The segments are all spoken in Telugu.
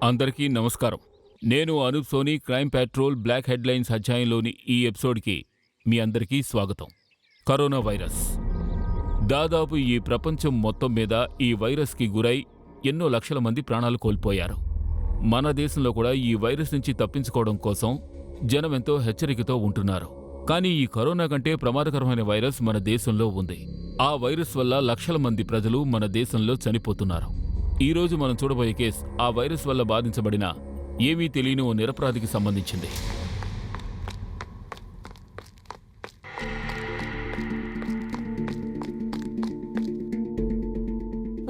అందరికీ నమస్కారం. నేను Anoop Sony crime patrol black headlines అధ్యాయంలోని ఈ ఎపిసోడ్కి మీ అందరికీ స్వాగతం. కరోనా వైరస్ దాదాపు ఈ ప్రపంచం మొత్తం మీద ఈ వైరస్కి గురై ఎన్నో లక్షల మంది ప్రాణాలు కోల్పోయారు. మన దేశంలో కూడా ఈ వైరస్ నుంచి తప్పించుకోవడం కోసం జనం ఎంతో హెచ్చరికతో ఉంటున్నారు. కానీ ఈ కరోనా కంటే ప్రమాదకరమైన వైరస్ మన దేశంలో ఉంది. ఆ వైరస్ వల్ల లక్షల మంది ప్రజలు మన దేశంలో చనిపోతున్నారు. ఈరోజు మనం చూడబోయే కేసు ఆ వైరస్ వల్ల బాధించబడిన ఏమీ తెలియని ఓ నిరపరాధికి సంబంధించింది.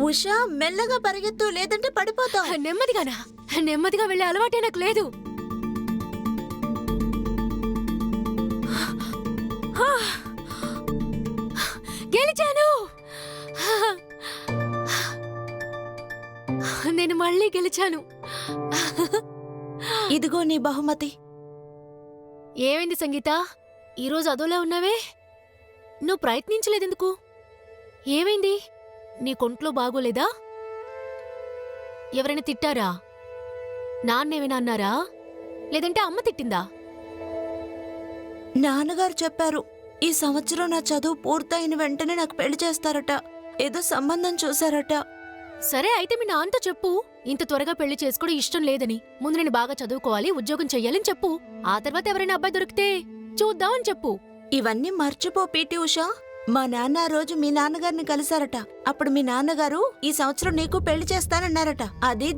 ఉషా, మెల్లగా పరిగెత్తు, లేదంటే పడిపోతావు. నెమ్మదిగా వెళ్ళే అలవాటే నాకు లేదు. గెలిచాను, నేను మళ్ళీ గెలిచాను. ఇదిగో నీ బహుమతి. ఏమైంది సంగీత, ఈరోజు అదోలా ఉన్నావే? నువ్వు ప్రయత్నించలేదెందుకు? ఏమైంది? నీ కొంట్లో బాగోలేదా? ఎవరైనా తిట్టారా? నాన్నేమైనా అన్నారా? లేదంటే అమ్మ తిట్టిందా? నాన్నగారు చెప్పారు, ఈ సంవత్సరం నా చదువు పూర్తయిన వెంటనే నాకు పెళ్లి చేస్తారట. ఏదో సంబంధం చూశారట. సరే, అయితే మీ నాన్నతో చెప్పు, ఇంత త్వరగా పెళ్లి చేసుకోవడం ఇష్టం లేదని. ముందు నేను బాగా చదువుకోవాలి, ఉద్యోగం చెయ్యాలని చెప్పు. ఆ తర్వాత ఎవరైనా అబ్బాయి దొరికితే చూద్దామని చెప్పు. ఇవన్నీ మర్చిపో పీటీ ఉషా. మా నాన్న ఆ రోజు మీ నాన్నగారిని కలిశారట. అప్పుడు మీ నాన్నగారు ఈ సంవత్సరం నీకు పెళ్లి చేస్తానన్నారట. అది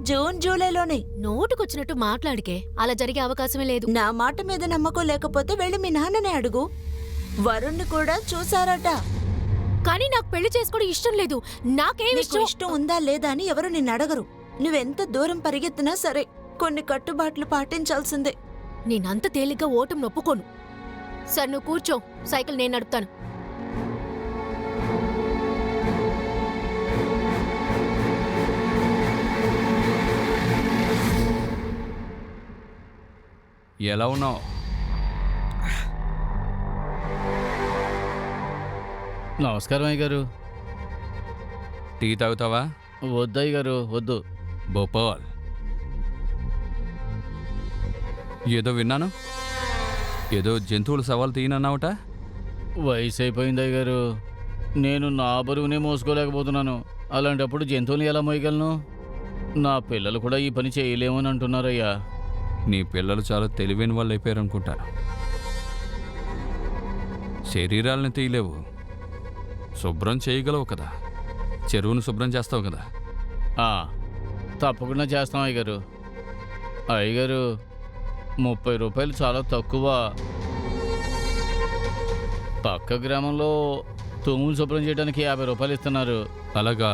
జూలైలోనే. నోటుకొచ్చినట్టు మాట్లాడికే, అలా జరిగే అవకాశమే లేదు. నా మాట మీద నమ్మకం లేకపోతే వెళ్ళి మీ నాన్ననే అడుగు. వరుణ్ణి కూడా చూశారట. కానీ నాకు పెళ్లి చేసుకోవడం ఇష్టం లేదు. నాకేం ఇష్టం ఉందా లేదా అని ఎవరు నిన్ను అడగరు. నువ్వెంత దూరం పరిగెత్తినా సరే కొన్ని కట్టుబాట్లు పాటించాల్సిందే. నేనంత తేలిగ్గా ఓటం నొప్పుకోను. సరే, నువ్వు కూర్చో, సైకిల్ నేను నడుపుతాను. ఎలా ఉన్నావు? నమస్కారం అయ్య గారు. టీ తాగుతావా? వద్దు అయ్య గారు, వద్దు. భోపాల్, ఏదో విన్నాను, ఏదో జంతువుల సవాలు తీయనన్నావుట. వయసు అయిపోయింది అయ్య గారు. నేను నా బరువునే మోసుకోలేకపోతున్నాను. అలాంటప్పుడు జంతువులు ఎలా మోయగలను? నా పిల్లలు కూడా ఈ పని చేయలేమని అంటున్నారయ్యా. నీ పిల్లలు చాలా తెలివైన వాళ్ళు అయిపోయారనుకుంటాను. శరీరాలను తీయలేవు, శుభ్రం చేయగలవు కదా. చెరువును శుభ్రం చేస్తావు కదా. తప్పకుండా చేస్తాం అయ్యగారు. అయ్యగారు, 30 రూపాయలు చాలా తక్కువ. పక్క గ్రామంలో తుమ్ములు శుభ్రం చేయడానికి 50 రూపాయలు ఇస్తున్నారు. అలాగా,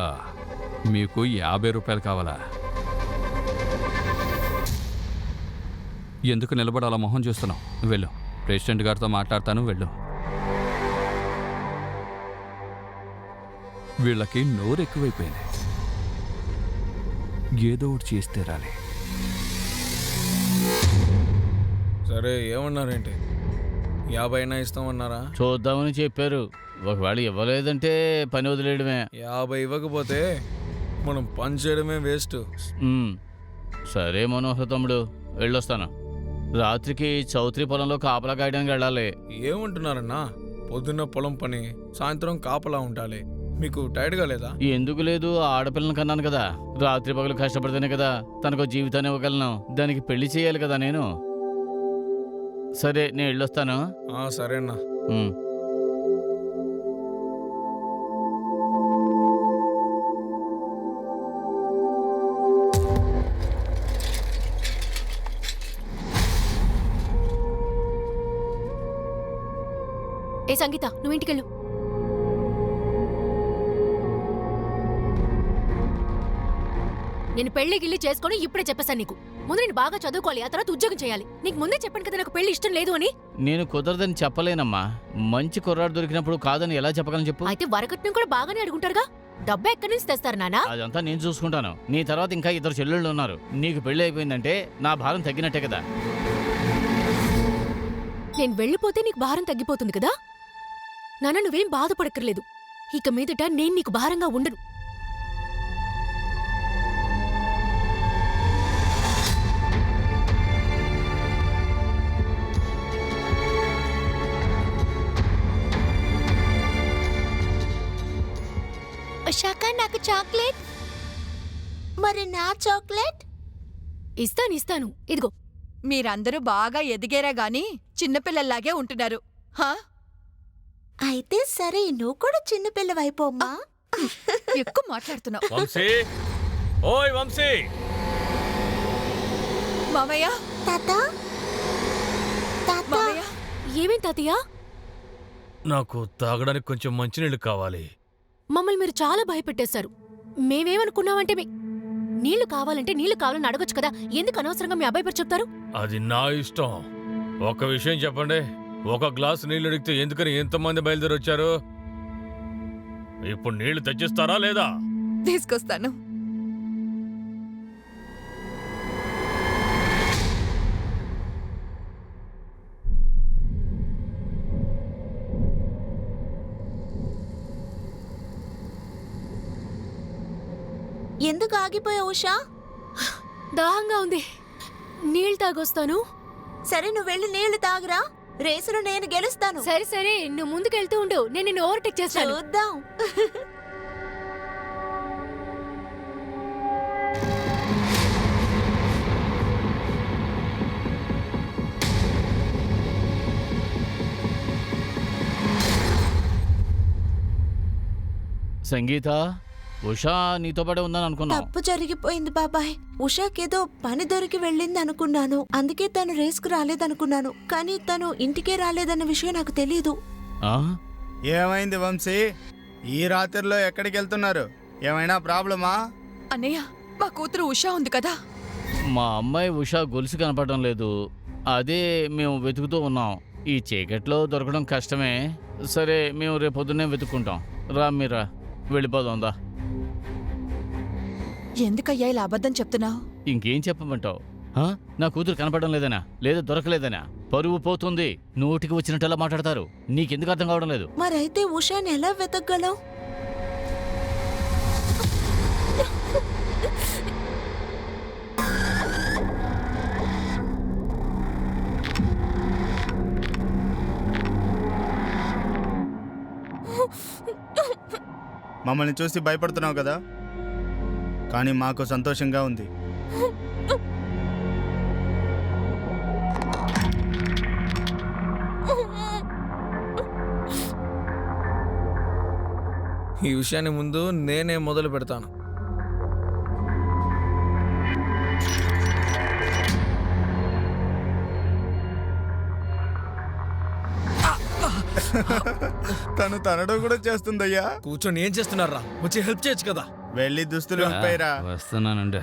మీకు 50 రూపాయలు కావాలా? ఎందుకు నిలబడి అలా మొహం చూస్తున్నావు? వెళ్ళు, ప్రెసిడెంట్ గారితో మాట్లాడతాను, వెళ్ళు. వీళ్ళకి నోరు ఎక్కువైపోయింది. ఏదో ఒకటి చేస్తే రాలే. సరే, ఏమన్నారేంటి? 50 అయినా ఇస్తామన్నారా? చూద్దామని చెప్పారు. ఒకవేళ ఇవ్వలేదంటే పని వదిలేయడమే. 50 ఇవ్వకపోతే మనం పని చేయడమే వేస్ట్. సరే మనోహర్ తమ్ముడు, వెళ్ళొస్తాను. రాత్రికి చౌత్రి పొలంలో కాపలా కాయడానికి వెళ్ళాలి. ఏమంటున్నారన్నా? పొద్దున్న పొలం పని, సాయంత్రం కాపలా ఉండాలి. మీకు టైర్డ్గా లేదా? ఎందుకు లేదు, ఆడపిల్లని కన్నాను కదా. రాత్రి పగలు కష్టపడితేనే కదా తనకు జీవితాన్ని ఇవ్వగలను. దానికి పెళ్లి చేయాలి కదా నేను. సరే, నేను వెళ్ళొస్తాను. సరేనా. ఏ సంగీత, నువ్వు ఇంటికెళ్ళు. నేను పెళ్లి గిల్లి చేసుకొని ఇప్పుడే చెప్పేశాను నీకు. ముందు నేను బాగా చదువుకోవాలి, ఆ తర్వాత ఉద్యోగం చేయాలి. నీకు ముందే చెప్పాను కదా నాకు పెళ్లి ఇష్టం లేదు అని. నేను కుదరదని చెప్పలేనమ్మా. మంచి కుర్రాడు దొరికినప్పుడు కాదని ఎలా చెప్పగలను చెప్పు? అయితే వరకట్నం కూడా బాగానే అడుగుంటారుగా. డబ్బా ఎక్కడి నుంచి తెస్తారు నాన్న? అదంతా నేను చూసుకుంటాను. నీ తర్వాత ఇంకా 2 చెల్లెళ్ళు ఉన్నారు. నీకు పెళ్లి అయిపోయిందంటే నా భారం తగ్గినట్టే కదా. నేను వెళ్ళిపోతే నీకు భారం తగ్గిపోతుంది కదా. నాన్న, నువ్వేం బాధపడక్కర్లేదు. ఇక మీదట నేను నీకు భారంగా ఉండను. నాకు చాక్లెట్. మరి నా చాక్లెట్? ఇస్తాను. ఇదిగో. మీరందరూ బాగా ఎదిగేరా గాని చిన్నపిల్లల్లాగే ఉంటున్నారు. హా? అయితే సరే, నువ్వు కూడా చిన్నపిల్లవైపోమ్మా. ఎక్కువ మాట్లాడుతున్నావు. వంశీ, ఓయ్ వంశీ. మామయ్య, తాత, తాత, మామయ్య, ఏమేం తాతయ్య? నాకు తాగడానికి కొంచెం మంచినీళ్ళు కావాలి. మమ్మల్ని మీరు చాలా భయపెట్టేశారు. మేమేమనుకున్నామంటే నీళ్లు కావాలని అడగొచ్చు కదా. ఎందుకు అనవసరంగా మీ అబ్బాయి పేరు చెప్తారు? అది నా ఇష్టం. ఒక విషయం చెప్పండి, ఒక గ్లాసు నీళ్ళు అడిగితే ఎందుకని ఎంతమంది బయలుదేరి వచ్చారు? ఇప్పుడు నీళ్లు తెచ్చిస్తారా లేదా? తీసుకొస్తాను. ఎందుకు ఆగిపోయావు ఉషా? దాహంగా ఉంది, నీళ్ళు తాగొస్తాను. సరే, నువ్వు వెళ్ళి నీళ్లు తాగురా. రేసులో నేను గెలుస్తాను. సరే, నువ్వు ముందుకెళ్తూ ఉండు, నేను నిన్ను ఓవర్టేక్ చేస్తాను. చూద్దాం. సంగీత, ఉషా నీతో పాటే ఉందని అనుకున్నావు. తప్పు జరిగిపోయింది బాబాయ్. ఉషాకేదో పని దొరికి వెళ్ళింది అనుకున్నాను. అందుకే తను రేసుకు రాలేదనుకున్నాను. కానీ తను ఇంటికే రాలేదన్న విషయం నాకు తెలీదు. ఆ? ఏమైంది వంశీ? ఈ రాత్రిలో ఎక్కడికి వెళ్తున్నారు? ఏమైనా ప్రాబ్లమా? అన్నయ్య, మా కూతురు ఉషా ఉంది కదా. మా అమ్మాయి ఉషా గొలుసు కనపడడం లేదు. అదే మేము వెతుకుతూ ఉన్నాం. ఈ చీకట్లో దొరకడం కష్టమే. సరే, మేము రేపొద్దునే వెతుక్కుంటాం. మీరా వెళ్ళిపోదాందా. ఎందుకయ్యా ఇలా అబద్ధం చెప్తున్నావు? ఇంకేం చెప్పమంటావు? నా కూతురు కనపడడం లేదనా, లేదా దొరకలేదనా? పరువు పోతుంది. నోటికి వచ్చినట్టలా మాట్లాడతారు. నీకెందుకు అర్థం కావడం లేదు? మరైతే ఉషాని ఎలా వెతకగలం? మమ్మల్ని చూసి భయపడుతున్నావు కదా, కానీ మాకు సంతోషంగా ఉంది. ఈ విషయాన్ని ముందు నేనే మొదలు పెడతాను. తను తనడం కూడా చేస్తుందయ్యా. కూర్చొని ఏం చేస్తున్నారా? వచ్చి హెల్ప్ చేయొచ్చు కదా. వెళ్ళి దుస్తులు విప్పాయిరా. వస్తున్నానండి.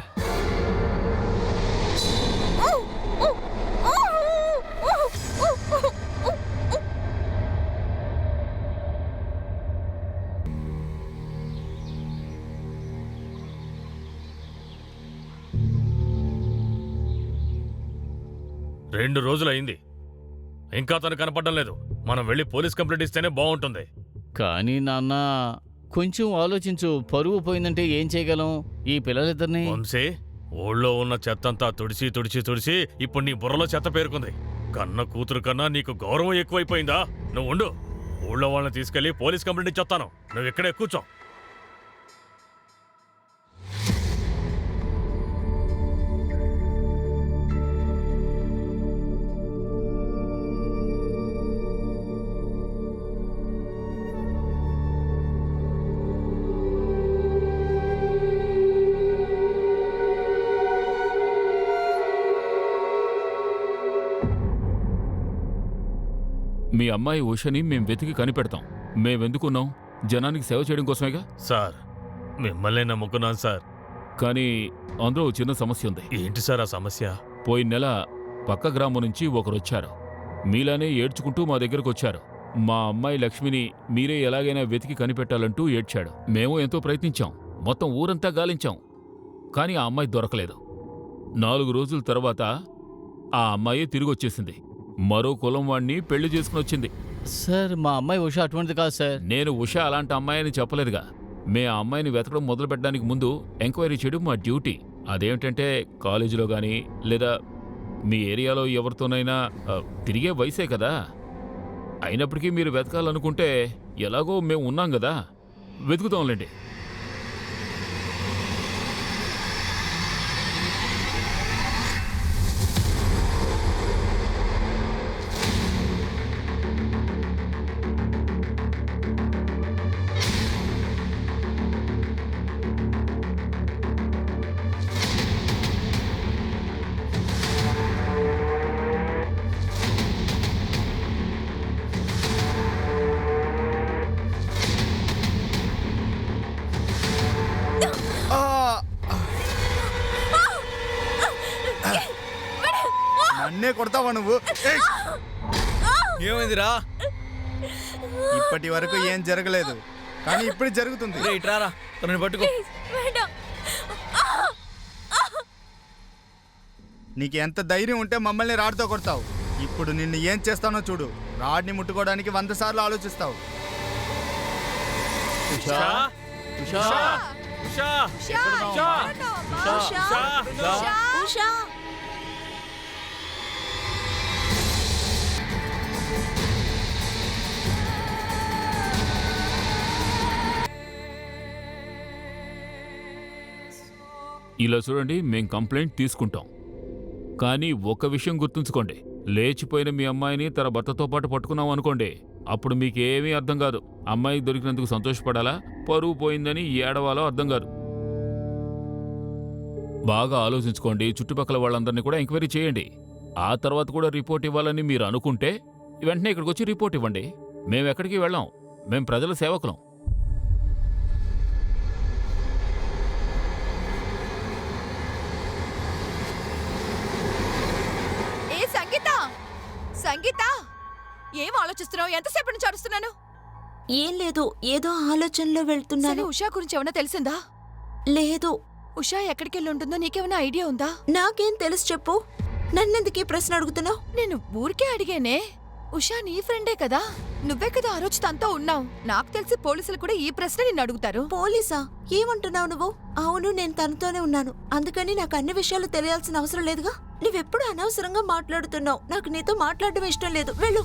రెండు రోజులైంది, ఇంకా తను కనపడడం లేదు. మనం వెళ్ళి పోలీస్ కంప్లైంట్ ఇస్తేనే బాగుంటుంది. కానీ నాన్న, కొంచెం ఆలోచించు. పరువు పోయిందంటే ఏం చేయగలం? ఈ పిల్లలిద్దరిని వంశీ, ఊళ్ళో ఉన్న చెత్తంతా తుడిచి ఇప్పుడు నీ బుర్రలో చెత్త పేరుకుంది. కన్న కూతురు కన్నా నీకు గౌరవం ఎక్కువైపోయిందా? నువ్వు ఉండు, ఊళ్ళో వాళ్ళని తీసుకెళ్లి పోలీస్ కంప్లైంట్ ఇచ్చేస్తాను. నువ్వు ఇక్కడే కూర్చో. మీ అమ్మాయి ఉషని మేం వెతికి కనిపెడతాం. మేమెందుకున్నాం? జనానికి సేవ చేయడం కోసమేగా. సార్, మిమ్మల్నే నమ్ముకున్నాను సార్. కానీ అందులో ఓ చిన్న సమస్య ఉంది. ఏంటి సార్ ఆ సమస్య? పోయిన నెల పక్క గ్రామం నుంచి ఒకరొచ్చారు. మీలానే ఏడ్చుకుంటూ మా దగ్గరకు వచ్చారు. మా అమ్మాయి లక్ష్మిని మీరే ఎలాగైనా వెతికి కనిపెట్టాలంటూ ఏడ్చాడు. మేము ఎంతో ప్రయత్నించాం, మొత్తం ఊరంతా గాలించాం. కానీ ఆ అమ్మాయి దొరకలేదు. 4 రోజుల తర్వాత ఆ అమ్మాయి తిరిగొచ్చేసింది. మరో కులం వాణ్ణి పెళ్లి చేసుకునొచ్చింది. సార్, మా అమ్మాయి ఉషా అటువంటిది కాదు సార్. నేను ఉష అలాంటి అమ్మాయిని చెప్పలేదుగా. మే ఆ అమ్మాయిని వెతకడం మొదలు పెట్టడానికి ముందు ఎంక్వైరీ చేయడం మా డ్యూటీ. అదేమిటంటే కాలేజీలో కానీ లేదా మీ ఏరియాలో ఎవరితోనైనా తిరిగే వయసే కదా. అయినప్పటికీ మీరు వెతకాలనుకుంటే ఎలాగో మేము ఉన్నాం కదా, వెతుకుతాంలేండి. నన్నే కొడతావా నువ్వు? ఏయ్! ఏమైందిరా? ఇప్పటి వరకు ఏం జరగలేదు, కానీ ఇప్పుడు జరుగుతుంది. రే ఇట్రారా, తనని పట్టుకో. నీకు ఎంత ధైర్యం ఉంటే మమ్మల్ని రాడ్తో కొడతావు? ఇప్పుడు నిన్ను ఏం చేస్తానో చూడు. రాడ్ని ముట్టుకోవడానికి 100 సార్లు ఆలోచిస్తావు. ఉషా ఉషా ఉషా! ఉషా ఇలా చూడండి, మేం కంప్లైంట్ తీసుకుంటాం. కానీ ఒక విషయం గుర్తుంచుకోండి, లేచిపోయిన మీ అమ్మాయిని తన భర్తతో పాటు పట్టుకున్నాం అనుకోండి, అప్పుడు మీకేమీ అర్థం కాదు. అమ్మాయి దొరికినందుకు సంతోషపడాలా, పరువు పోయిందని ఏడవాలో అర్థం కాదు. బాగా ఆలోచించుకోండి. చుట్టుపక్కల వాళ్ళందరినీ కూడా ఎంక్వైరీ చేయండి. ఆ తర్వాత కూడా రిపోర్ట్ ఇవ్వాలని మీరు అనుకుంటే వెంటనే ఇక్కడికి వచ్చి రిపోర్ట్ ఇవ్వండి. మేము ఎక్కడికి వెళ్ళాం, మేం ప్రజల సేవకులం. ఏ సంగీత, సంగీత, ఏం ఆలోచిస్తున్నావు? ఎంతసేపు నుంచి అరుస్తున్నాను? ఏం లేదు, ఏదో ఆలోచనలో సరే, వెళ్తున్నాను. ఉషా గురించి ఏమైనా తెలిసిందా? లేదు, ఉషా ఎక్కడికెళ్ళి ఉంటుందో నీకేమైనా ఐడియా ఉందా? నాకేం తెలుసు చెప్పు. నన్నెందుకు ఈ ప్రశ్న అడుగుతున్నావు? నేను ఊరికే అడిగానే. ఉషా నీ ఫ్రెండే కదా, నువ్వే కదా ఆ రోజు తనతో ఉన్నావు. నాకు తెలిసి పోలీసులు కూడా ఈ ప్రశ్న నిన్ను అడుగుతారు. పోలీసా? ఏమంటున్నావు నువ్వు? అవును, నేను తనతోనే ఉన్నాను. అందుకని నాకు అన్ని విషయాలు తెలియాల్సిన అవసరం లేదుగా. నువ్వెప్పుడు అనవసరంగా మాట్లాడుతున్నావు. నాకు నీతో మాట్లాడడం ఇష్టం లేదు. వెళ్ళు.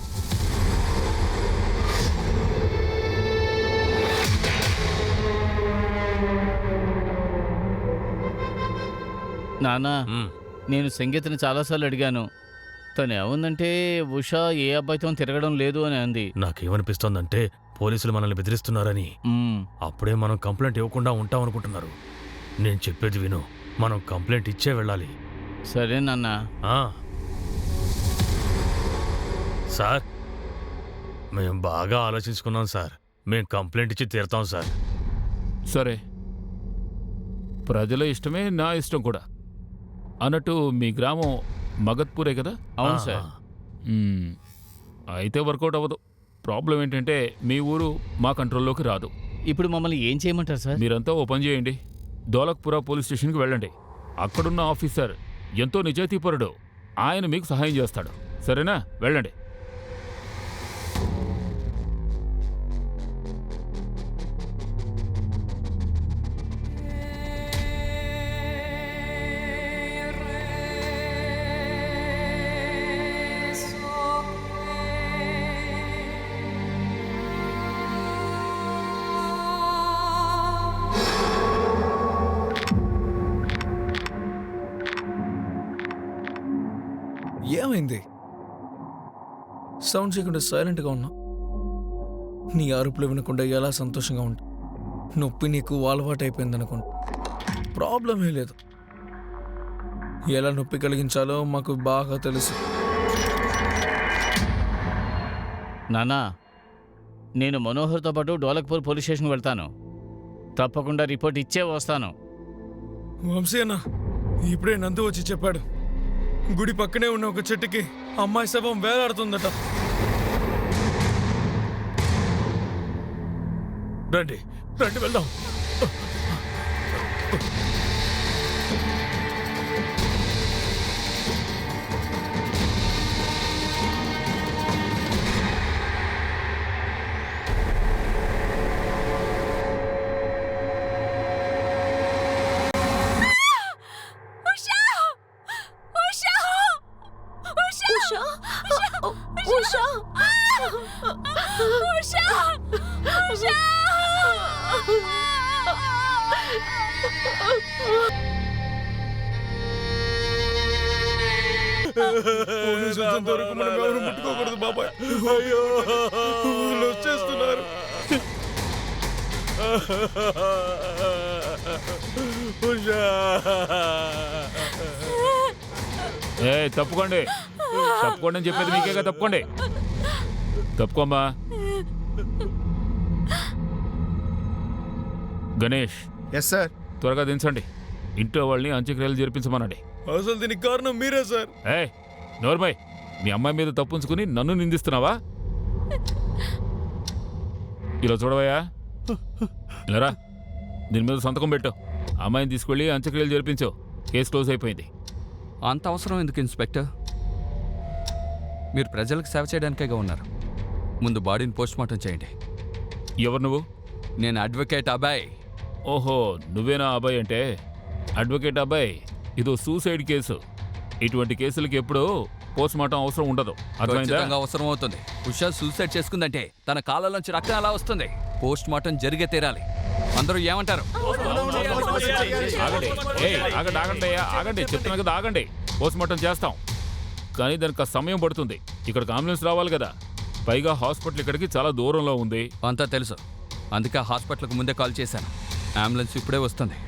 నానా, నేను సంగీతని చాలాసార్లు అడిగాను. తను ఏముందంటే ఉషా ఏ అబ్బాయితో తిరగడం లేదు అని అంది. నాకేమనిపిస్తోందంటే పోలీసులు మనల్ని బెదిరిస్తున్నారని. అప్పుడే మనం కంప్లైంట్ ఇవ్వకుండా ఉంటాం అనుకుంటున్నారు. నేను చెప్పేది విను, మనం కంప్లైంట్ ఇచ్చే వెళ్ళాలి. సరే నాన్నా. సార్, మేం బాగా ఆలోచించుకున్నాం సార్. మేం కంప్లైంట్ ఇచ్చి తీరుతాం సార్. సరే, ప్రజల ఇష్టమే నా ఇష్టం కూడా. అన్నట్టు మీ గ్రామం మగత్పూరే కదా? అవును సార్. అయితే వర్కౌట్ అవ్వదు. ప్రాబ్లం ఏంటంటే మీ ఊరు మా కంట్రోల్లోకి రాదు. ఇప్పుడు మమ్మల్ని ఏం చేయమంటారు సార్? మీరంతా ఓ పని చేయండి, దౌలత్పురా పోలీస్ స్టేషన్కి వెళ్ళండి. అక్కడున్న ఆఫీసర్ ఎంతో నిజాయితీపరుడు, ఆయన మీకు సహాయం చేస్తాడు. సరేనా? వెళ్ళండి. ఏమైంది? సౌండ్ చేయకుండా సైలెంట్గా ఉన్నా. నీ అరుపులు వినకుండా ఎలా సంతోషంగా ఉంటా? నొప్పి నీకు అలవాటు అయిపోయింది అనుకుంటా. ప్రాబ్లమే లేదు. ఎలా నొప్పి కలిగించాలో మాకు బాగా తెలుసు. నానా, నేను మనోహర్తో పాటు డోలక్పూర్ పోలీస్ స్టేషన్కి వెళ్తాను. తప్పకుండా రిపోర్ట్ ఇచ్చే వస్తాను. వంశీ అన్న ఇప్పుడే నందు వచ్చి చెప్పాడు, గుడి పక్కనే ఉన్న ఒక చెట్టుకి అమ్మాయి శవం వేలాడుతుందట. రండి రండి వెళ్దాం. మనం ఎవరు ముట్టుకోకూడదు బాబాయ్. అయ్యో వాళ్ళు వచ్చేస్తున్నారు. తప్పుకోండి, తప్పుకోండి అని చెప్పేది మీకేగా. తప్పుకోండి, తప్పుకోమ్మా. గణేష్. Yes sir. త్వరగా దించండి. ఇంట్లో వాళ్ళని అంత్యక్రియలు జరిపించమనండి. అసలు దీనికి కారణం మీరే సార్. నోర్మయ్, మీ అమ్మాయి మీద తప్పుంచుకుని నన్ను నిందిస్తున్నావా? ఇలా చూడవయ్యా, ఇలారా, దీని మీద సంతకం పెట్టు. అమ్మాయిని తీసుకెళ్ళి అంత్యక్రియలు జరిపించు. కేసు క్లోజ్ అయిపోయింది. అంత అవసరం ఎందుకు ఇన్స్పెక్టర్? మీరు ప్రజలకు సేవ చేయడానికేగా ఉన్నారు. ముందు బాడీని పోస్ట్మార్టం చేయండి. ఎవరు నువ్వు? నేను అడ్వకేట్ అబ్బాయ్. ఓహో, నువ్వేనా అబ్బాయి అంటే? అడ్వకేట్ అబ్బాయి, ఇదో సూసైడ్ కేసు. ఇటువంటి కేసులకి ఎప్పుడూ పోస్ట్మార్టం అవసరం ఉండదు. అర్థమైందా? ఖచ్చితంగా అవసరం అవుతుంది. ఉషా సూసైడ్ చేసుకుందంటే తన కాళ్ళలోంచి రక్తం ఎలా వస్తుంది? పోస్ట్మార్టం జరిగే తీరాలి. అందరూ ఏమంటారు? ఆగండి, ఏయ్, ఆగండి, ఆగండి అయ్యా, ఆగండి, చెప్తున్నా కదా, ఆగండి. పోస్ట్మార్టం చేస్తాం, కానీ దానికి సమయం పడుతుంది. ఇక్కడికి అంబులెన్స్ రావాలి కదా. పైగా హాస్పిటల్ ఇక్కడికి చాలా దూరంలో ఉంది. అంతా తెలుసు, అందుకే హాస్పిటల్కి ముందే కాల్ చేశాను. అంబులెన్స్ ఇప్పుడే వస్తుంది.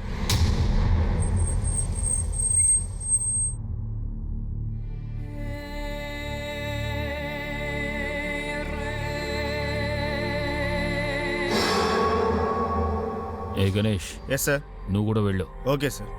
ఏ గణేష్, ఎస్ సార్. నువ్వు కూడా వెళ్ళు. Okay sir.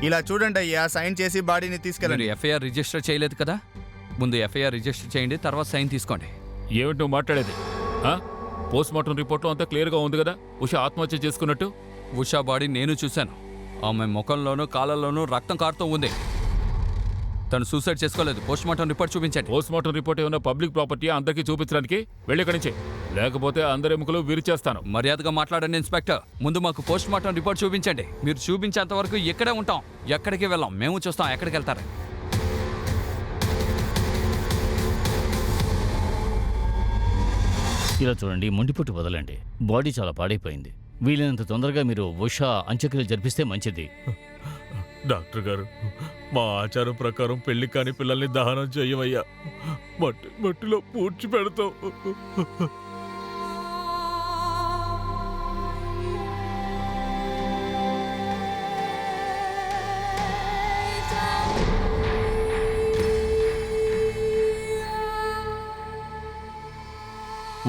ఇలా చూడండి అయ్యా, సైన్ చేసి బాడీని మీరు తీసుకెళ్ళండి. ఎఫ్ఐఆర్ రిజిస్టర్ చేయలేదు కదా? ముందు ఎఫ్ఐఆర్ రిజిస్టర్ చేయండి, తర్వాత సైన్ తీసుకోండి. ఏమిటి నువ్వు మాట్లాడేది? పోస్ట్మార్టం రిపోర్ట్లో అంతా క్లియర్గా ఉంది కదా, ఉష ఆత్మహత్య చేసుకున్నట్టు. ఉషా బాడీ నేను చూశాను. ఆమె ముఖంలోనూ కాళ్ళల్లోనూ రక్తం కారుతూ ఉంది. తను సూసైడ్ చేసుకోలేదు. పోస్ట్మార్టం రిపోర్ట్ చూపించండి. పోస్ట్మార్టం రిపోర్ట్ ఏమన్నా పబ్లిక్ ప్రాపర్టీ అందరికీ చూపించడానికి? వెళ్ళి ఇక్కడి నుంచి, లేకపోతే అందరి ఎముకలు విరిచేస్తాను. మర్యాదగా మాట్లాడండి ఇన్స్పెక్టర్. ముందు మాకు పోస్ట్మార్టం రిపోర్ట్ చూపించండి. మీరు చూపించేంత వరకు ఇక్కడే ఉంటాం, ఎక్కడికి వెళ్ళాం. మేము చూస్తాం ఎక్కడికి వెళ్తారు. ఇలా చూడండి, మొండిపట్టు వదలండి. బాడీ చాలా పాడైపోయింది. వీలైనంత తొందరగా మీరు ఉషా అంత్యక్రియలు జరిపిస్తే మంచిది. డాక్టర్ గారు, మా ఆచారం ప్రకారం పెళ్లి కాని పిల్లల్ని దహనం చేయవయ్యా. మట్టిలో పూడ్చి పెడతాం.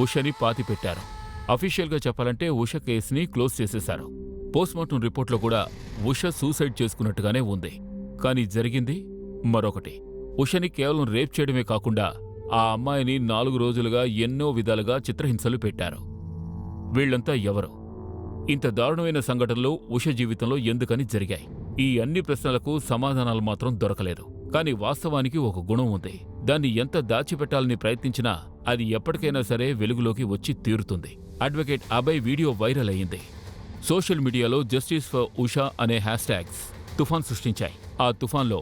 ఉషని పాతి పెట్టారు. అఫీషియల్గా చెప్పాలంటే ఉష కేసుని క్లోజ్ చేసేశారు. పోస్ట్మార్టం రిపోర్ట్లో కూడా ఉష సూసైడ్ చేసుకున్నట్టుగానే ఉంది. కానీ జరిగింది మరొకటి. ఉషని కేవలం రేప్ చేయడమే కాకుండా ఆ అమ్మాయిని 4 రోజులుగా ఎన్నో విధాలుగా చిత్రహింసలు పెట్టారు. వీళ్లంతా ఎవరు? ఇంత దారుణమైన సంఘటనలు ఉష జీవితంలో ఎందుకని జరిగాయి? ఈ అన్ని ప్రశ్నలకు సమాధానాలు మాత్రం దొరకలేదు. కానీ వాస్తవానికి ఒక గుణం ఉంది. దాన్ని ఎంత దాచిపెట్టాలని ప్రయత్నించినా అది ఎప్పటికైనా సరే వెలుగులోకి వచ్చి తీరుతుంది. అడ్వకేట్ అభయ్ వీడియో వైరల్ అయ్యింది. సోషల్ మీడియాలో జస్టిస్ ఫర్ ఉషా అనే హ్యాష్ ట్యాగ్స్ తుఫాన్ సృష్టించాయి. ఆ తుఫాన్లో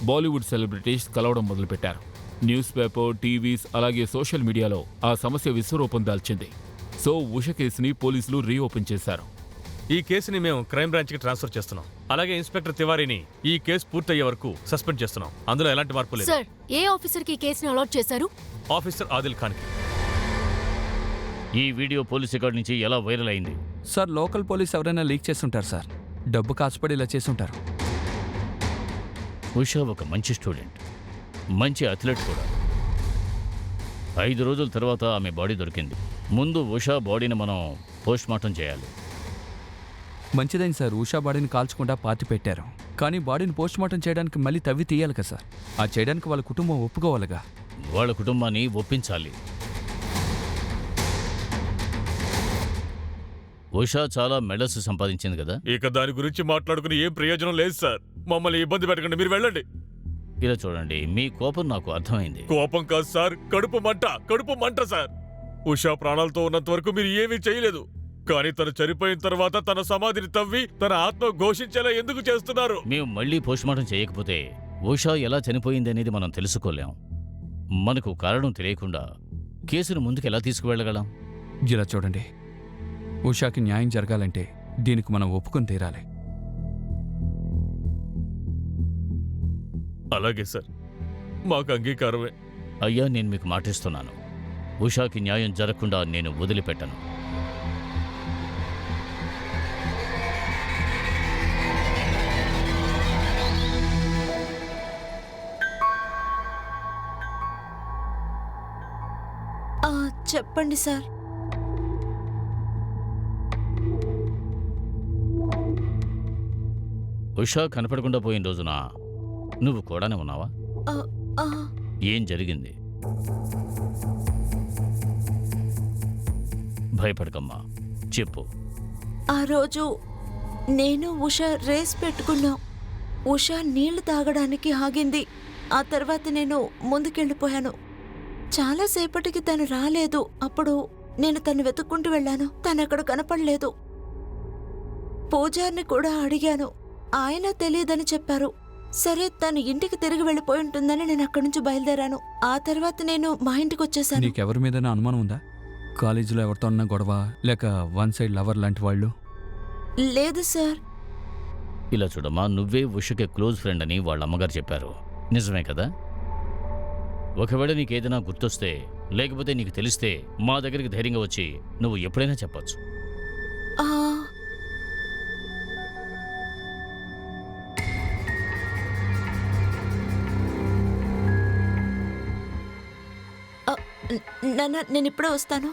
బాలీవుడ్ సెలబ్రిటీస్ కలవడం మొదలుపెట్టారు. న్యూస్ పేపర్, టీవీస్, అలాగే సోషల్ మీడియాలో ఆ సమస్య విశ్వరూపం దాల్చింది. సో ఉష కేసుని పోలీసులు రీఓపెన్ చేశారు. ఈ కేసుని మేము క్రైమ్ బ్రాంచ్కి ట్రాన్స్ఫర్ చేస్తున్నాం. అలాగే ఇన్స్పెక్టర్ తివారీని ఈ కేసు పూర్తయ్యే వరకు సస్పెండ్ చేస్తున్నాం. అందులో ఎలాంటి మార్పు లేదు. సార్, ఏ ఆఫీసర్కి ఈ కేసుని అలాట్ చేశారు? ఆఫీసర్ ఆదిల్ ఖాన్కి. ఈ వీడియో పోలీస్ రికార్డ్ నుంచి ఎలా వైరల్ అయింది? సార్, లోకల్ పోలీస్ ఎవరైనా లీక్ చేస్తుంటారు సార్. డబ్బు కాసుపడి ఇలా చేసుంటారు. ఉషా ఒక మంచి స్టూడెంట్, మంచి అథ్లెట్ కూడా. 5 రోజుల తర్వాత ఆమె బాడీ దొరికింది. ముందు ఉషా బాడీని మనం పోస్ట్మార్టం చేయాలి. మంచిదైంది సార్, ఉషా బాడీని కాల్చకుండా పాతి పెట్టారు. కానీ బాడీని పోస్ట్మార్టం చేయడానికి మళ్ళీ తవ్వి తీయాలి కదా సార్. ఆ చేయడానికి వాళ్ళ కుటుంబం ఒప్పుకోవాలిగా. వాళ్ళ కుటుంబాన్ని ఒప్పించాలి. ఉషా చాలా మెడల్స్ సంపాదించింది కదా. ఇక దాని గురించి మాట్లాడుకుని ఏం ప్రయోజనం లేదు సార్. మమ్మల్ని ఇబ్బంది పెట్టకండి, మీరు వెళ్ళండి. ఇలా చూడండి, మీ కోపం నాకు అర్థమైంది. కోపం కాదు సార్, కడుపు మంట సార్. ఉషా ప్రాణాలతో ఉన్నంత వరకు మీరు ఏమీ చేయలేదు. కానీ తను చనిపోయిన తర్వాత తన సమాధిని తవ్వి తన ఆత్మ ఘోషించేలా ఎందుకు చేస్తున్నారు? మేము మళ్ళీ పోస్ట్మార్టం చేయకపోతే ఉషా ఎలా చనిపోయింది అనేది మనం తెలుసుకోలేం. మనకు కారణం తెలియకుండా కేసును ముందుకు ఎలా తీసుకువెళ్ళగలం? ఇలా చూడండి, ఉషాకి న్యాయం జరగాలంటే దీనికి మనం ఒప్పుకొని తీరాలి. అలాగే సార్, మాకు అంగీకారమే. అయ్యా, నేను మీకు మాటిస్తున్నాను. ఉషాకి న్యాయం జరగకుండా నేను వదిలిపెట్టను. చెప్పండి సార్. ఉషా కనపడకుండా పోయిన రోజున నువ్వు కూడానే ఉన్నావా? ఆ, ఆ, ఏం జరిగింది? భయపడకమ్మా, చెప్పు. ఆ రోజు నేను ఉష రేస్ పెట్టుకున్నాం. ఉష నీళ్లు తాగడానికి ఆగింది. ఆ తర్వాత నేను ముందుకెళ్ళిపోయాను. చాలాసేపటికి తను రాలేదు. అప్పుడు నేను తను వెతుక్కుంటూ వెళ్ళాను. తను అక్కడ కనపడలేదు. పూజారిని కూడా అడిగాను. ఆయన తెలియదని చెప్పారు. సరే, తను ఇంటికి తిరిగి వెళ్ళిపోయి ఉంటుందని నేను అక్కడి నుంచి బయలుదేరాను. ఆ తర్వాత నేను మా ఇంటికి వచ్చేసాను. నీకెవరి మీద అనుమానం ఉందా? కాలేజీలో ఎవరితో అన్న గొడవ, లేక వన్ సైడ్ లవర్ లాంటి వాళ్ళు? లేదు సార్. ఇలా చూడమ్మా, నువ్వే ఉషకి క్లోజ్ ఫ్రెండ్ అని వాళ్ళ అమ్మగారు చెప్పారు. నిజమే కదా? ఒకవేళ నీకేదైనా గుర్తొస్తే, లేకపోతే నీకు తెలిస్తే మా దగ్గరికి ధైర్యంగా వచ్చి నువ్వు ఎప్పుడైనా చెప్పొచ్చు. ఆ, నాన్న, నేను ఇప్పుడే వస్తాను.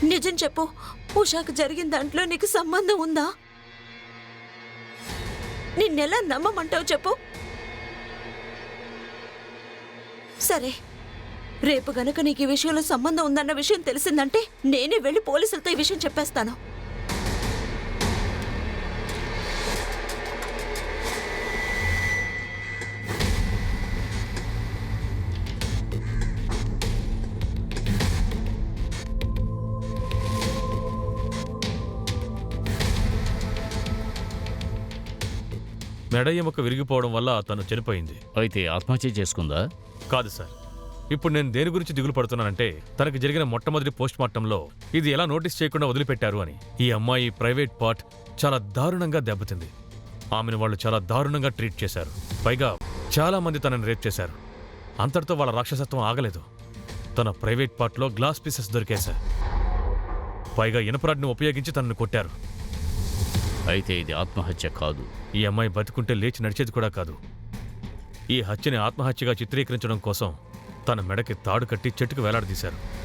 నిజం చెప్పు, ఉషాకు జరిగిన దాంట్లో నీకు సంబంధం ఉందా? నిన్నెలా నమ్మమంటావు చెప్పు. సరే, రేపు గనక నీకు ఈ విషయంలో సంబంధం ఉందన్న విషయం తెలిసిందంటే నేనే వెళ్ళి పోలీసులతో ఈ విషయం చెప్పేస్తాను. మెడ ఎముక విరిగిపోవడం వల్ల తను చనిపోయింది. అయితే ఆత్మహత్య చేసుకుందా? కాదు సార్. ఇప్పుడు నేను దేని గురించి దిగులు పడుతున్నానంటే, తనకి జరిగిన మొట్టమొదటి పోస్ట్ మార్టంలో ఇది ఎలా నోటీస్ చేయకుండా వదిలిపెట్టారు అని. ఈ అమ్మాయి ప్రైవేట్ పార్ట్ చాలా దారుణంగా దెబ్బతింది. ఆమెను వాళ్ళు చాలా దారుణంగా ట్రీట్ చేశారు. పైగా చాలా మంది తనని రేప్ చేశారు. అంతటితో వాళ్ళ రాక్షసత్వం ఆగలేదు. తన ప్రైవేట్ పార్ట్లో గ్లాస్ పీసెస్ దొరికాయి సార్. పైగా ఇనపరాడ్ని ఉపయోగించి తనను కొట్టారు. అయితే ఇది ఆత్మహత్య కాదు. ఈ అమ్మాయి బతికుంటే లేచి నడిచేది కూడా కాదు. ఈ హత్యని ఆత్మహత్యగా చిత్రీకరించడం కోసం తన మెడకి తాడు కట్టి చెట్టుకు వేలాడదీశారు.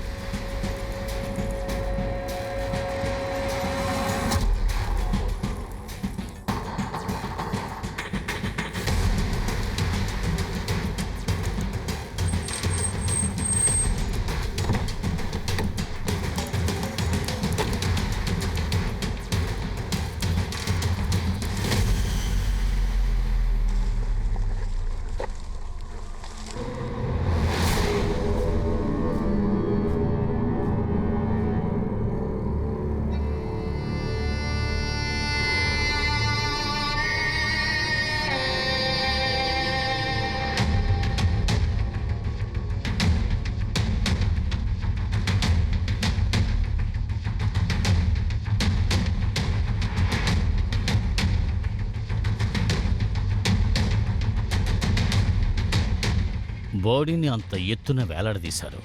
బాడీని అంత ఎత్తున వేలాడదీశారు.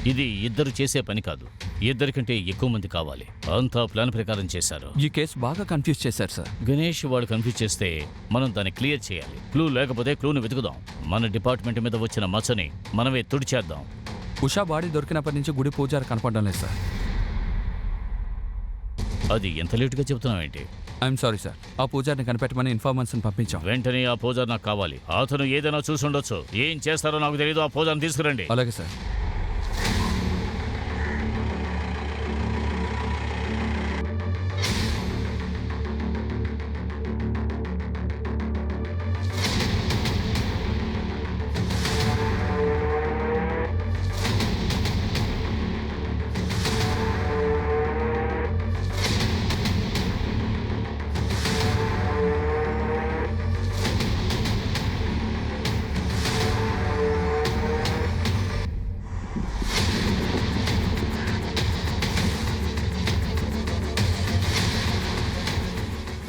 ఇది ఇద్దరు చేసే పని కాదు. ఇద్దరికంటే ఎక్కువ మంది కావాలి. అంతా ప్లాన్ ప్రకారం చేశారు. ఈ కేసు బాగా కన్ఫ్యూజ్ చేశారు సార్. గణేష్ వాడు కన్ఫ్యూజ్ చేస్తే మనం దాన్ని క్లియర్ చేయాలి. క్లూ లేకపోతే క్లూను వెతుకుదాం. మన డిపార్ట్మెంట్ మీద వచ్చిన మచ్చని మనమే తుడిచేద్దాం. ఉషా బాడీ దొరికినప్పటి నుంచి గుడి పూజారి కనపడడం లేదు సార్. అది ఎంత లేటుగా చెబుతున్నావేంటి? I'm sorry sir. ఆ పూజారిని కనిపెట్టమని ఇన్ఫార్మర్స్ని పంపించాం. వెంటనే ఆ పూజారి నాకు కావాలి. అతను ఏదైనా చూసి ఉండొచ్చు. ఏం చేస్తారో నాకు తెలియదు. ఆ పూజారిని తీసుకురండి. అలాగే సార్.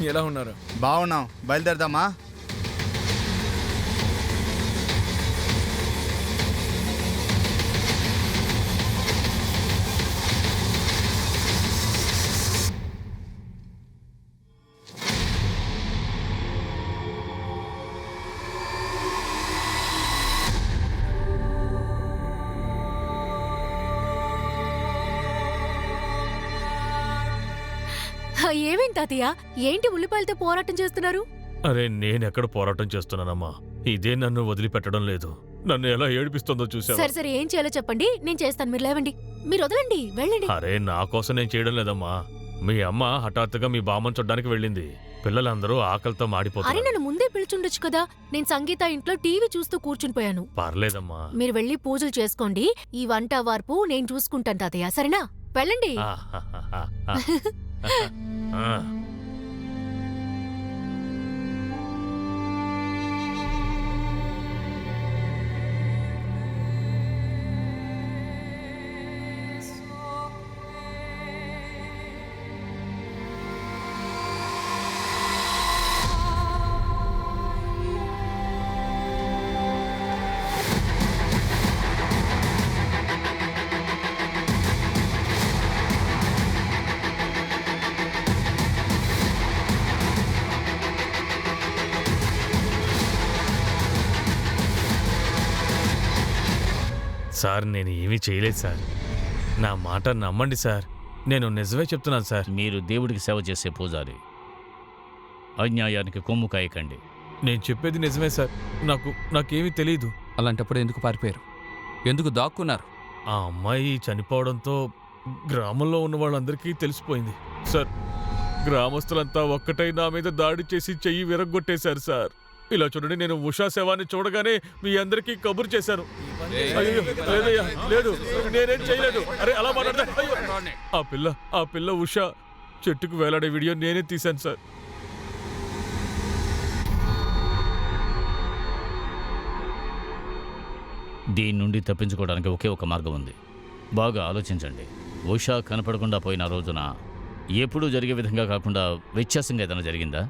ఎలా ఉన్నారు? బాగున్నాం. బయలుదేరదామా? ఏమేం తాతయ్య? ఏంటి ఉల్లిపాయలతో పోరాటం చేస్తున్నారు? అరే నేనెక్కడ పోరాటం చేస్తున్నానమ్మా, ఇదే నన్ను వదిలిపెట్టడం లేదు. నన్ను ఎలా ఏడిపిస్తుందో చూసావా? సరే సరే, ఏం చేయాలో చెప్పండి, నేను చేస్తాను. మీరు లేవండి, మీరు వదలండి, వెళ్ళండి. అరే నా కోసం నేను చేయడం లేదమ్మా. మీ అమ్మ హఠాత్తుగా మీ బామ్మని చూడ్డానికి వెళ్ళింది. పిల్లలందరూ ఆకలితో అరే మాడిపోతారు. నన్ను ముందే పిలుచుండొచ్చు కదా. నేను సంగీత ఇంట్లో టీవీ చూస్తూ కూర్చుని పోయాను. పర్లేదమ్మా. మీరు వెళ్ళి పూజలు చేసుకోండి, ఈ వంట వార్పు నేను చూసుకుంటాను తాతయ్య, సరేనా? వెళ్ళండి. ఆహాహాహా. ఆ. సార్ నేను ఏమీ చేయలేదు సార్. నా మాట నమ్మండి సార్, నేను నిజమే చెప్తున్నాను సార్. మీరు దేవుడికి సేవ చేసే పూజారి, అన్యాయానికి కొమ్ము కాయకండి. నేను చెప్పేది నిజమే సార్. నాకేమీ తెలియదు. అలాంటప్పుడు ఎందుకు పారిపోయారు? ఎందుకు దాక్కున్నారు? ఆ అమ్మాయి చనిపోవడంతో గ్రామంలో ఉన్న వాళ్ళందరికీ తెలిసిపోయింది సార్. గ్రామస్తులంతా ఒక్కటై నా మీద దాడి చేసి చెయ్యి విరగ్గొట్టేశారు సార్. ఇలా చూడండి, నేను ఉషా శవాన్ని చూడగానే మీ అందరికీ కబురు చేశాను. అయ్యో లేదయ్యా, లేదు, నేనేం చేయలేదు. అరే అలా మాట్లాడతా. ఆ పిల్ల ఉషా చెట్టుకు వేలాడే వీడియో నేనే తీశాను సార్. దీని నుండి తప్పించుకోవడానికి ఒకే ఒక మార్గం ఉంది. బాగా ఆలోచించండి. ఉషా కనపడకుండా పోయిన రోజున ఎప్పుడూ జరిగే విధంగా కాకుండా వ్యత్యాసంగా ఏదైనా జరిగిందా?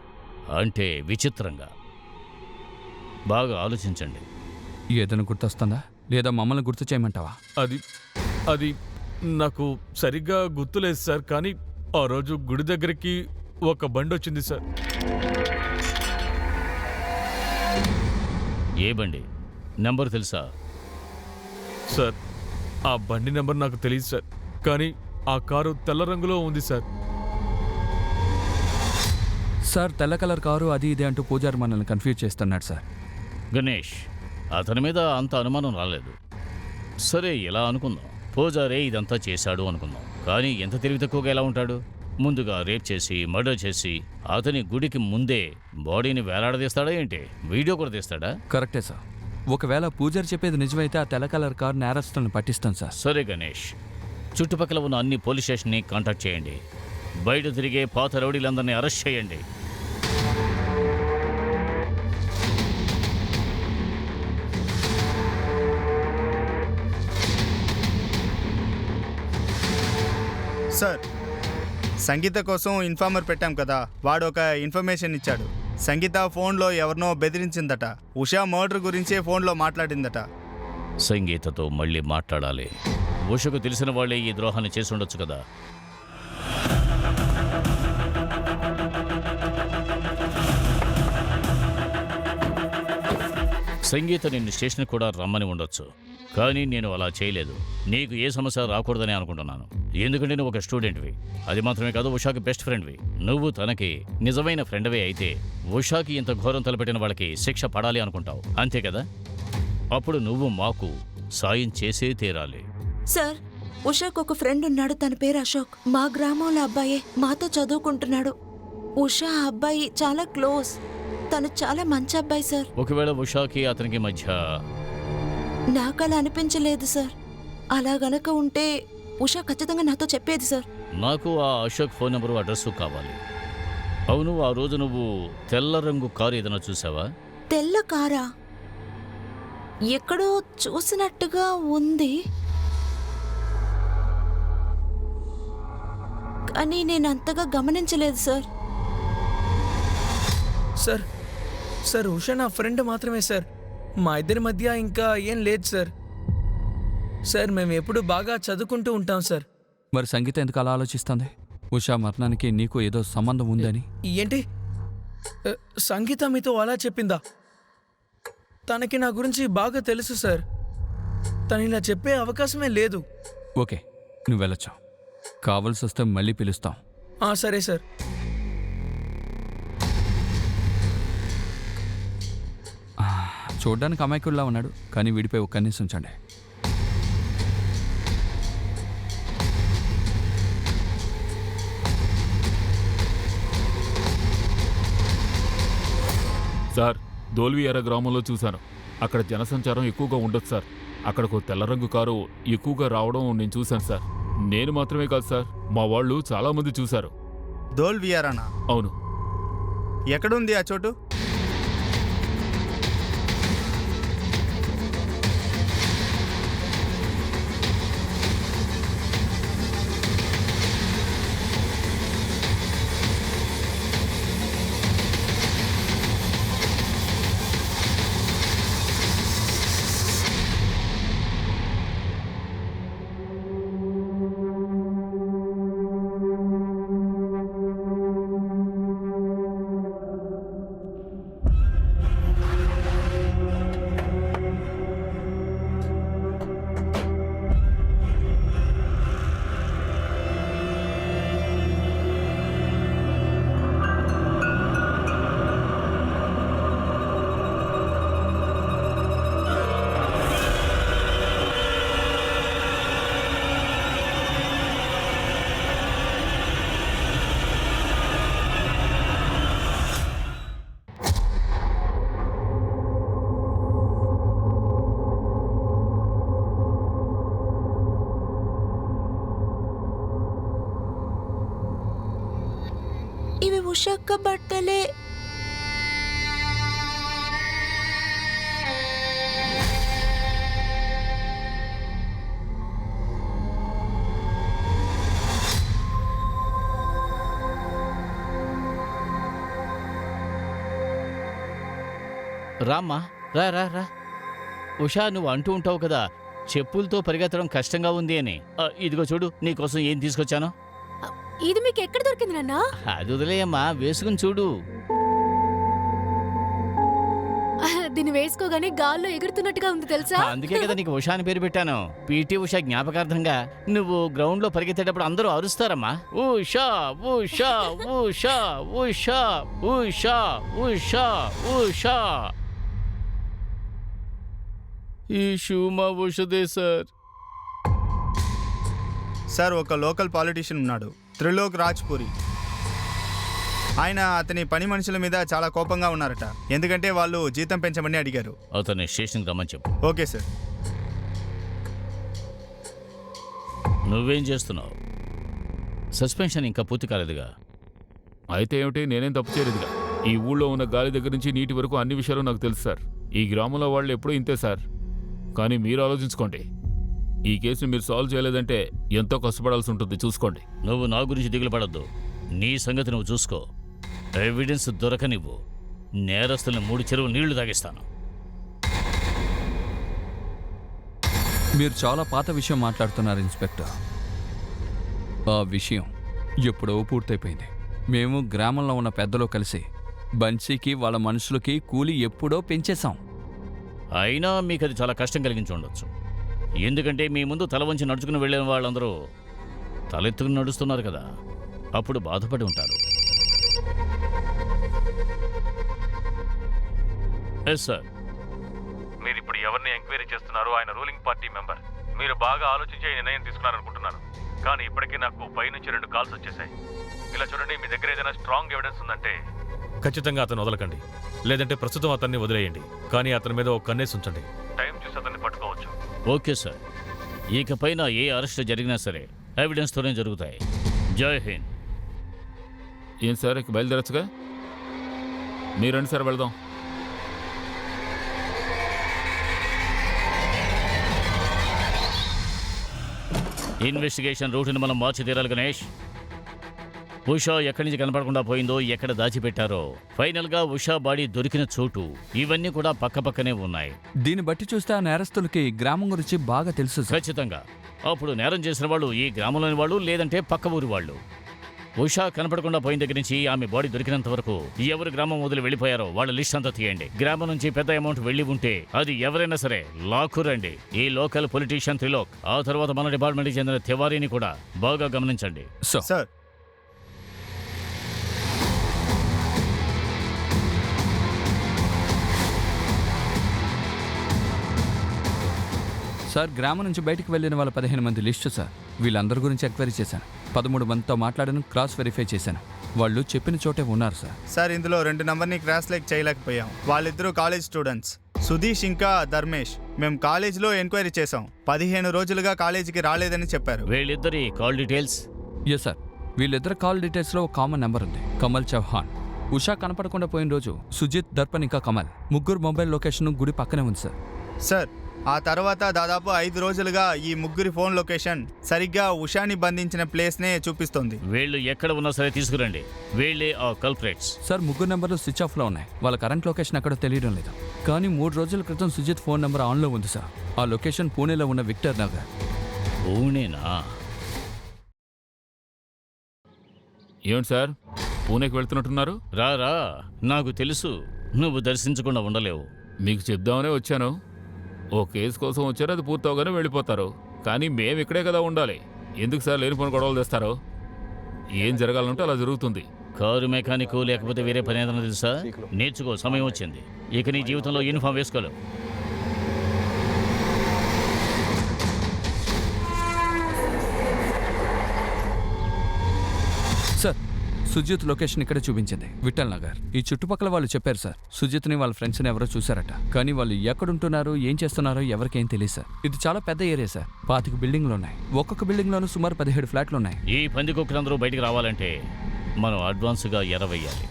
అంటే విచిత్రంగా. బాగా ఆలోచించండి. ఏదైనా గుర్తొస్తుందా, లేదా మమ్మల్ని గుర్తు చేయమంటావా? అది నాకు సరిగ్గా గుర్తులేదు సార్. కానీ ఆ రోజు గుడి దగ్గరికి ఒక బండి వచ్చింది సార్. ఏ బండి? నెంబర్ తెలుసా? సార్ ఆ బండి నెంబర్ నాకు తెలియదు సార్. కానీ ఆ కారు తెల్ల రంగులో ఉంది సార్. సార్ తెల్ల కలర్ కారు అది ఇది అంటూ పూజారి మనల్ని కన్ఫ్యూజ్ చేస్తున్నాడు సార్. గణేష్, అతని మీద అంత అనుమానం రాలేదు. సరే ఇలా అనుకుందాం, పూజారే ఇదంతా చేశాడు అనుకుందాం. కానీ ఎంత తెలివి తక్కువగా ఎలా ఉంటాడు? ముందుగా రేప్ చేసి మర్డర్ చేసి అతని గుడికి ముందే బాడీని వేలాడదీస్తాడా ఏంటి? వీడియో కూడా తీస్తాడా? కరెక్టే సార్. ఒకవేళ పూజారి చెప్పేది నిజమైతే ఆ తెల్ల కలర్ కారు నేరస్తులను పట్టిస్తాం సార్. సరే గణేష్, చుట్టుపక్కల ఉన్న అన్ని పోలీస్ స్టేషన్ని కాంటాక్ట్ చేయండి. బయట తిరిగే పాత రౌడీలందరినీ అరెస్ట్ చేయండి. సార్, సంగీత కోసం ఇన్ఫార్మర్ పెట్టాం కదా, వాడు ఒక ఇన్ఫర్మేషన్ ఇచ్చాడు. సంగీత ఫోన్లో ఎవరినో బెదిరించిందట. ఉషా మర్డర్ గురించే ఫోన్లో మాట్లాడిందట. సంగీతతో మళ్ళీ మాట్లాడాలి. ఉషకు తెలిసిన వాళ్ళే ఈ ద్రోహాన్ని చేసి ఉండొచ్చు కదా. సంగీత నిన్ను స్టేషన్ కూడా రమ్మని ఉండొచ్చు, కానీ నేను అలా చేయలేదు. నీకు ఏ సమస్య రాకూడదని అనుకుంటున్నాను. ఎందుకంటే నువ్వు ఒక స్టూడెంట్వి. అది మాత్రమే కాదు, ఉషాకి బెస్ట్ ఫ్రెండ్వి. నువ్వు తనకి నిజమైన ఫ్రెండ్వే అయితే ఉషాకి ఇంత ఘోరం తలపెట్టిన వాళ్ళకి శిక్ష పడాలి అనుకుంటావు, అంతే కదా? అప్పుడు నువ్వు మాకు సాయం చేసే తీరాలి. సార్, ఉషాకు ఒక ఫ్రెండ్ ఉన్నాడు, తన పేరు అశోక్. మా గ్రామంలో అబ్బాయే, మాతో చదువుకుంటున్నాడు. ఉషా ఆ అబ్బాయి చాలా క్లోజ్. తను చాలా మంచి అబ్బాయి సార్. ఒకవేళ ఉషాకి అతనికి మధ్య నాకు అలా అనిపించలేదు సార్. అలా గనక ఉంటే ఉషా ఖచ్చితంగా నాతో చెప్పేది సార్. నాకు ఆ అశోక్ ఫోన్ నెంబరు, అడ్రస్సు కావాలి. అవును, ఆ రోజు నువ్వు తెల్ల రంగు కారు ఏదైనా చూసావా? తెల్ల కారా? ఎక్కడో చూసినట్టుగా ఉంది, కానీ నేను అంతగా గమనించలేదు సార్. సార్ సార్ ఉషా నా ఫ్రెండ్ మాత్రమే సార్. మా ఇద్దరి మధ్య ఇంకా ఏం లేదు సార్. సార్ మేము ఎప్పుడు బాగా చదువుకుంటూ ఉంటాం సార్. మరి సంగీత ఎందుకు అలా ఆలోచిస్తుంది? ఉషా మరణానికి నీకు ఏదో సంబంధం ఉందని. ఏంటి? సంగీత మీతో అలా చెప్పిందా? తనకి నా గురించి బాగా తెలుసు సార్. తను ఇలా చెప్పే అవకాశమే లేదు. ఓకే, నువ్వు వెళ్ళొచ్చు. కావాల్సి వస్తే మళ్ళీ పిలుస్తాం. సరే సార్. చూడ్డానికి అమాయకుడిలా ఉన్నాడు, కానీ వీడిపై ఒక కన్నీసి ఉంచండి. సార్, దోల్వియారా గ్రామంలో చూశాను. అక్కడ జనసంచారం ఎక్కువగా ఉండదు సార్. అక్కడకు తెల్ల రంగు కారు ఎక్కువగా రావడం నేను చూశాను సార్. నేను మాత్రమే కాదు సార్, మా వాళ్ళు చాలామంది చూశారు. దోల్ వియారానా? అవును. ఎక్కడుంది ఆ చోటు? ఇవి ఉషక్క బట్టలే. రామ్మా, రా రా రా. ఉషా, నువ్వు అంటూ ఉంటావు కదా చెప్పులతో పరిగెత్తడం కష్టంగా ఉంది అని. ఇదిగో చూడు, నీకోసం ఏం తీసుకొచ్చాను. ఇది మీకు ఎక్కడ దొరికింది నాన్నా? అది వదిలేయమ్మా, వేసుకుని చూడు. దీన్ని వేసుకోగానే గాల్లో ఎగురుతున్నట్టుగా ఉంది తెలుసా? అందుకే కదా నీకు ఉషా అని పేరు పెట్టాను. పీటీ ఉషా జ్ఞాపకార్థంగా. నువ్వు గ్రౌండ్ లో పరిగెత్తేటప్పుడు అందరూ అరుస్తారమ్మా, ఉషా ఉషా ఉషా ఉషా ఉషా ఉషా ఉషా. ఈ షూ మా ఉషదే సార్. సార్, ఒక లోకల్ పాలిటీషియన్ ఉన్నాడు, త్రిలోక్ రాజ్పురి. ఆయన అతని పని మనుషుల మీద చాలా కోపంగా ఉన్నారట, ఎందుకంటే వాళ్ళు జీతం పెంచమని అడిగారు. అతన్ని స్టేషన్కి రమ్మని చెప్పు. Okay sir. నువ్వేం చేస్తున్నావు? సస్పెన్షన్ ఇంకా పూర్తి కాలేదుగా. అయితే ఏమిటి, నేనేం తప్పు చేయలేదుగా. ఈ ఊళ్ళో ఉన్న గాలి దగ్గర నుంచి నీటి వరకు అన్ని విషయాలు నాకు తెలుసు సార్. ఈ గ్రామంలో వాళ్ళు ఎప్పుడూ ఇంతే సార్. కానీ మీరు ఆలోచించుకోండి, ఈ కేసుని మీరు సాల్వ్ చేయలేదంటే ఎంతో కష్టపడాల్సి ఉంటుంది. చూసుకోండి. నువ్వు నా గురించి దిగులు పడద్దు, నీ సంగతి నువ్వు చూసుకో. ఎవిడెన్స్ దొరకనివ్వు, నేరస్తుల్ని 3 చెరువులు నీళ్లు తాగిస్తాను. మీరు చాలా పాత విషయం మాట్లాడుతున్నారు ఇన్స్పెక్టర్. ఆ విషయం ఎప్పుడో పూర్తయిపోయింది. మేము గ్రామంలో ఉన్న పెద్దలు కలిసి బన్సీకి వాళ్ళ మనుషులకి కూలి ఎప్పుడో పెంచేశాం. అయినా మీకు అది చాలా కష్టం కలిగించి ఉండొచ్చు. ఎందుకంటే మీ ముందు తల వంచి నడుచుకుని వెళ్ళిన వాళ్ళందరూ తలెత్తుకుని నడుస్తున్నారు కదా, అప్పుడు బాధపడి ఉంటారు. Yes sir. మీరు ఇప్పుడు ఎవరిని ఎంక్వైరీ చేస్తున్నారో ఆయన రూలింగ్ పార్టీ మెంబర్. మీరు బాగా ఆలోచించి ఈ నిర్ణయం తీసుకున్నారనుకుంటున్నాను. కానీ ఇప్పటికీ నాకు పైనుంచి 2 కాల్స్ వచ్చేసాయి. ఇలా చూడండి, మీ దగ్గర ఏదైనా స్ట్రాంగ్ ఎవిడెన్స్ ఉందంటే ఖచ్చితంగా అతను వదలకండి, లేదంటే ప్రస్తుతం అతన్ని వదిలేయండి. కానీ అతని మీద ఒక కన్నేసి ఉంచండి. టైం చూసి అతన్ని పట్టుకోవచ్చు. Okay sir. ఇకపైన ఏ అరెస్ట్ జరిగినా సరే ఎవిడెన్స్తోనే జరుగుతాయి. జై హింద్. ఏం సార్, ఇక బయలుదేరచ్చుగా? మీరండి సార్, వెళ్దాం. ఇన్వెస్టిగేషన్ రూట్ని మనం మార్చి తీరాలి గణేష్. ఉషా ఎక్కడి నుంచి కనపడకుండా పోయిందో, ఎక్కడ దాచిపెట్టారో, ఫైనల్గా ఉషా బాడీ దొరికిన చోటు, ఇవన్నీ కూడా పక్కపక్కనే ఉన్నాయి. దీన్ని బట్టి చూస్తే ఆ నేరస్తులకి గ్రామం గురించి బాగా తెలుసు సార్. ఖచ్చితంగా. అప్పుడు నేరం చేసిన వాళ్ళు ఈ గ్రామంలోని వాళ్ళు, లేదంటే పక్క ఊరి వాళ్ళు. ఉషా కనపడకుండా పోయిన దగ్గర నుంచి ఆమె బాడీ దొరికినంత వరకు ఎవరు గ్రామం వదిలి వెళ్ళిపోయారో వాళ్ళ లిస్ట్ అంతా తీయండి. గ్రామం నుంచి పెద్ద అమౌంట్ వెళ్ళి ఉంటే అది ఎవరైనా సరే లాక్కురండి. ఈ లోకల్ పొలిటీషియన్ త్రిలోక్, ఆ తర్వాత మన డిపార్ట్మెంట్కి చెందిన తివారీని కూడా బాగా గమనించండి. సార్. సార్ గ్రామం నుంచి బయటికి వెళ్ళిన వాళ్ళ 15 మంది లిస్టు సార్. వీళ్ళందరి గురించి ఎంక్వైరీ చేశాను. 13 మందితో మాట్లాడాను, క్రాస్ వెరిఫై చేశాను. వాళ్ళు చెప్పిన చోటే ఉన్నారు సార్. సార్ ఇందులో 2 నంబర్ని క్రాస్ లైక్ చేయలేకపోయాం. వాళ్ళిద్దరూ కాలేజ్ స్టూడెంట్స్, సుధీష్ ఇంకా ధర్మేష్. మేము కాలేజీలో ఎంక్వైరీ చేసాం. 15 రోజులుగా కాలేజీకి రాలేదని చెప్పారు. వీళ్ళిద్దరి కాల్ డీటెయిల్స్. Yes sir. వీళ్ళిద్దరు కాల్ డీటెయిల్స్లో ఒక కామన్ నెంబర్ ఉంది, కమల్ చౌహాన్. ఉషా కనపడకుండా పోయిన రోజు సుజిత్, దర్పణ్ ఇంకా కమల్ ముగ్గురు మొబైల్ లొకేషన్ గుడి పక్కనే ఉంది సార్. సార్ ఆ తర్వాత దాదాపు 5 రోజులుగా ఈ ముగ్గురి ఫోన్ లొకేషన్ సరిగ్గా ఉషాని బంధించిన ప్లేస్నే చూపిస్తోంది. వీళ్ళు ఎక్కడ ఉన్నా సరే తీసుకురండి. వీళ్ళే ఆ కల్ప్రేట్స్. సార్ ముగ్గురు నెంబర్లు స్విచ్ ఆఫ్లో ఉన్నాయి. వాళ్ళ కరెంట్ లొకేషన్ ఎక్కడో తెలియడం లేదు. కానీ 3 రోజుల క్రితం సుజిత్ ఫోన్ నెంబర్ ఆన్లో ఉంది సార్. ఆ లొకేషన్ పూణేలో ఉన్న విక్టర్ నగర్. పూణేనా? ఏమిటి సార్, పూణేకి వెళ్తున్నట్టున్నారు? రా, నాకు తెలుసు నువ్వు దర్శించకుండా ఉండలేవు. మీకు చెప్దామనే వచ్చాను. ఓ కేసు కోసం వచ్చారు, అది పూర్తవగానే వెళ్ళిపోతారు. కానీ మేము ఇక్కడే కదా ఉండాలి. ఎందుకు సార్ లేనిపోని గొడవలు తెస్తారు? ఏం జరగాలంటే అలా జరుగుతుంది. కారు మెకానిక్ లేకపోతే వేరే పని ఏదైనా తెలుసా? నేర్చుకో, సమయం వచ్చింది. ఇక నీ జీవితంలో యూనిఫామ్ వేసుకోలేవు. సార్ సుజిత్ లొకేషన్ ఇక్కడ చూపించింది, విఠల్ నగర్. ఈ చుట్టుపక్కల వాళ్ళు చెప్పారు సార్, సుజిత్ని వాళ్ళ ఫ్రెండ్స్ని ఎవరో చూశారట. కానీ వాళ్ళు ఎక్కడుంటున్నారో ఏం చేస్తున్నారో ఎవరికేం తెలియదు సార్. ఇది చాలా పెద్ద ఏరియా సార్. 25 బిల్డింగ్లు ఉన్నాయి. ఒక్కొక్క బిల్డింగ్లోనూ సుమారు 17 ఫ్లాట్లు ఉన్నాయి. ఈ పందికొక్కులందరూ బయటికి రావాలంటే మనం అడ్వాన్స్గా ఎరవేయాలి.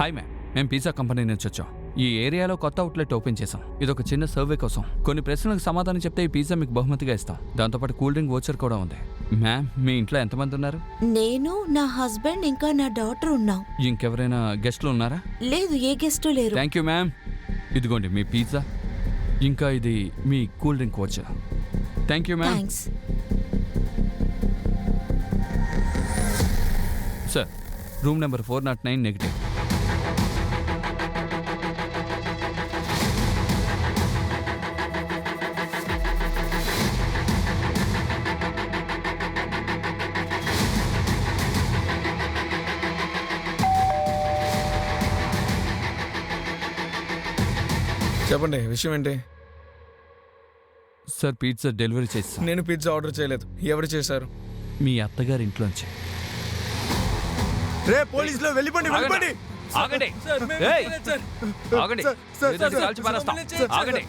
హాయ్ మ్యామ్, మేము పిజ్జా కంపెనీ నుంచి వచ్చాం. ఈ ఏరియాలో కొత్త అవుట్లెట్ ఓపెన్ చేసాం. ఇది ఒక చిన్న సర్వే కోసం. కొన్ని ప్రశ్నలకు సమాధానం చెప్తే ఈ పిజ్జా మీకు బహుమతిగా ఇస్తాం. దాంతోపాటు కూల్ డ్రింక్ వోచర్ కూడా ఉంది. మ్యామ్, మీ ఇంట్లో ఎంతమంది ఉన్నారు? నేను, నా హస్బెండ్ ఇంకా నా డాటర్ ఉన్నాం. ఇంకెవరైనా గెస్ట్లు ఉన్నారా? లేదు, ఏ గెస్టు లేరు. Thank you ma'am. ఇదిగోండి మీ పిజ్జా, ఇంకా ఇది మీ cool drink voucher. Thank you ma'am. Thanks. Sir, room number 409 negative. చెప్పండి, విషయం ఏంటి? సార్ పిజ్జా డెలివరీ చేస్తాం. నేను పిజ్జా ఆర్డర్ చేయలేదు. ఎవరు చేశారు? మీ అత్తగారి ఇంట్లోంచి. రే పోలీసులు, వెళ్ళిపోండి. ఆగండి. ఏయ్! ఆగండి. లేదంటే కాల్చి పారేస్తాం. ఆగండి.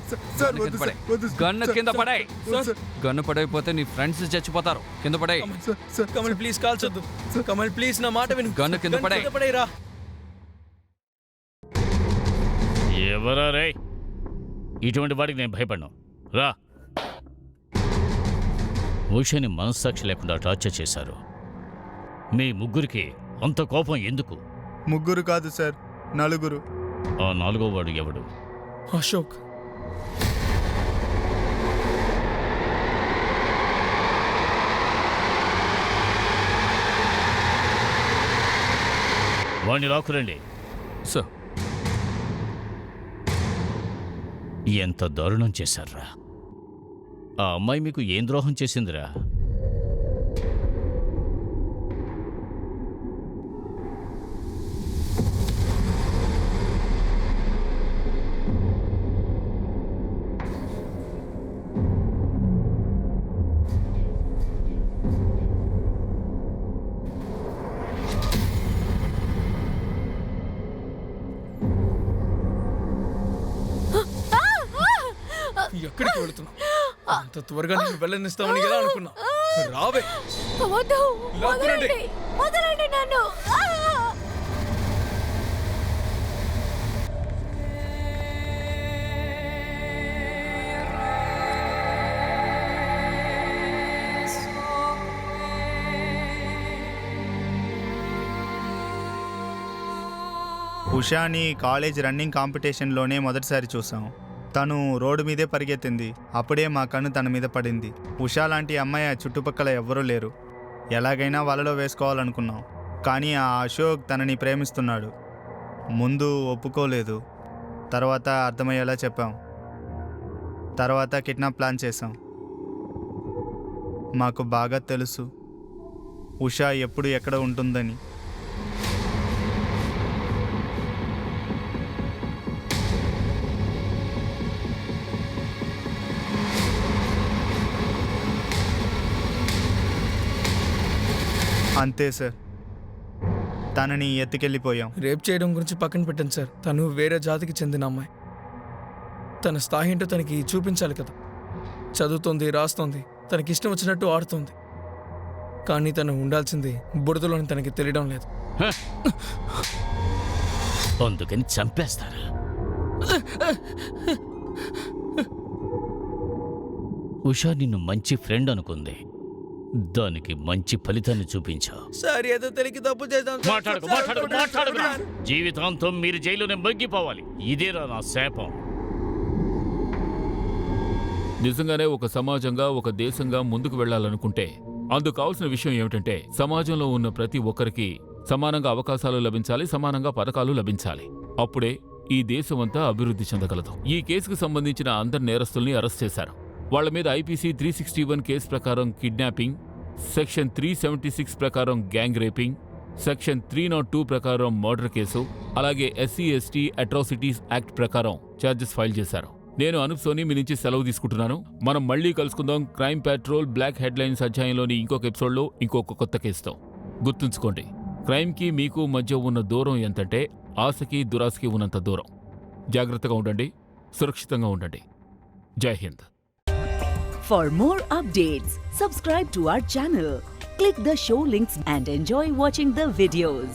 గన్ను కింద పడాయి. గన్ను పడైపోతే నీ ఫ్రెండ్స్ చచ్చిపోతారు. కింద పడాయి. కమల్ ప్లీజ్ కాల్చొద్దు. కమల్ ప్లీజ్ నా మాట విను. గన్ను కింద పడాయి. పడేరా. ఎవరా రే? ఇటువంటి వాడికి నేను భయపడ్ను. రా. ఉషని మనస్సాక్షి లేకుండా టార్చర్ చేశారు. మీ ముగ్గురికి అంత కోపం ఎందుకు? ముగ్గురు కాదు సార్, 4. ఆ 4వ వాడు ఎవడు? అశోక్. వాడిని రాకురండి. సార్, ఎంత దారుణం చేశారా? ఆ అమ్మాయి మీకు ఏం ద్రోహం చేసిందిరా? ఎక్కడికి వెళుతున్నావు? అంత త్వరగా నేను వెళ్ళనిస్తామని ఎలా అనుకున్నా? రావే. వదలండి నన్ను. ఉషాని కాలేజ్ రన్నింగ్ కాంపిటీషన్లోనే మొదటిసారి చూసాం. తను రోడ్డు మీదే పరిగెత్తింది. అప్పుడే మా కన్ను తన మీద పడింది. ఉషా లాంటి అమ్మాయి ఆ చుట్టుపక్కల ఎవ్వరూ లేరు. ఎలాగైనా వలలో వేసుకోవాలనుకున్నాం. కానీ ఆ అశోక్ తనని ప్రేమిస్తున్నాడు. ముందు ఒప్పుకోలేదు, తర్వాత అర్థమయ్యేలా చెప్పాం. తర్వాత కిడ్నాప్ ప్లాన్ చేశాం. మాకు బాగా తెలుసు ఉషా ఎప్పుడు ఎక్కడ ఉంటుందని. అంతే సార్, తనని ఎత్తుకెళ్ళిపోయాం. రేప్ చేయడం గురించి పక్కన పెట్టండి సార్. తను వేరే జాతికి చెందిన అమ్మాయి. తన స్థాయి ఏంటో తనకి చూపించాలి కదా. చదువుతోంది, రాస్తోంది, తనకి ఇష్టం వచ్చినట్టు ఆడుతోంది. కానీ తను ఉండాల్సింది బురదలోని తనకి తెలియడం లేదు. అందుకని చంపేస్తారా? ఉషా నిన్ను మంచి ఫ్రెండ్ అనుకుంది, దానికి మంచి ఫలితాన్ని చూపించావు. సార్ ఏదో తెలియక తప్పు చేద్దాం. జీవితాంతం మీరు జైలునే మగ్గిపోవాలి. ఇదేరా నా శాపం. నిజంగానే ఒక సమాజంగా, ఒక దేశంగా ముందుకు వెళ్లాలనుకుంటే అందుకు కావాల్సిన విషయం ఏమిటంటే సమాజంలో ఉన్న ప్రతి ఒక్కరికి సమానంగా అవకాశాలు లభించాలి, సమానంగా పథకాలు లభించాలి. అప్పుడే ఈ దేశమంతా అభివృద్ధి చెందగలదు. ఈ కేసుకు సంబంధించిన అందరి నేరస్తుల్ని అరెస్ట్ చేశారు. వాళ్ల మీద ఐపీసీ 361 కేసు ప్రకారం కిడ్నాపింగ్, సెక్షన్ 376 ప్రకారం గ్యాంగ్ రేపింగ్, సెక్షన్ 302 ప్రకారం మర్డర్ కేసు, అలాగే SC ST అట్రాసిటీస్ యాక్ట్ ప్రకారం ఛార్జెస్ ఫైల్ చేశారు. నేను అనూప్ సోని మీ నుంచి సెలవు తీసుకుంటున్నాను. మనం మళ్ళీ కలుసుకుందాం క్రైమ్ పెట్రోల్ బ్లాక్ హెడ్లైన్స్ అధ్యాయంలోని ఇంకొక ఎపిసోడ్లో ఇంకొక కొత్త కేసుతో. గుర్తుంచుకోండి, క్రైమ్కి మీకు మధ్య ఉన్న దూరం ఎంతంటే ఆశకి దురాశకి ఉన్నంత దూరం. జాగ్రత్తగా ఉండండి, సురక్షితంగా ఉండండి. జై Hind. For more updates, subscribe to our channel, click the show links and enjoy watching the videos.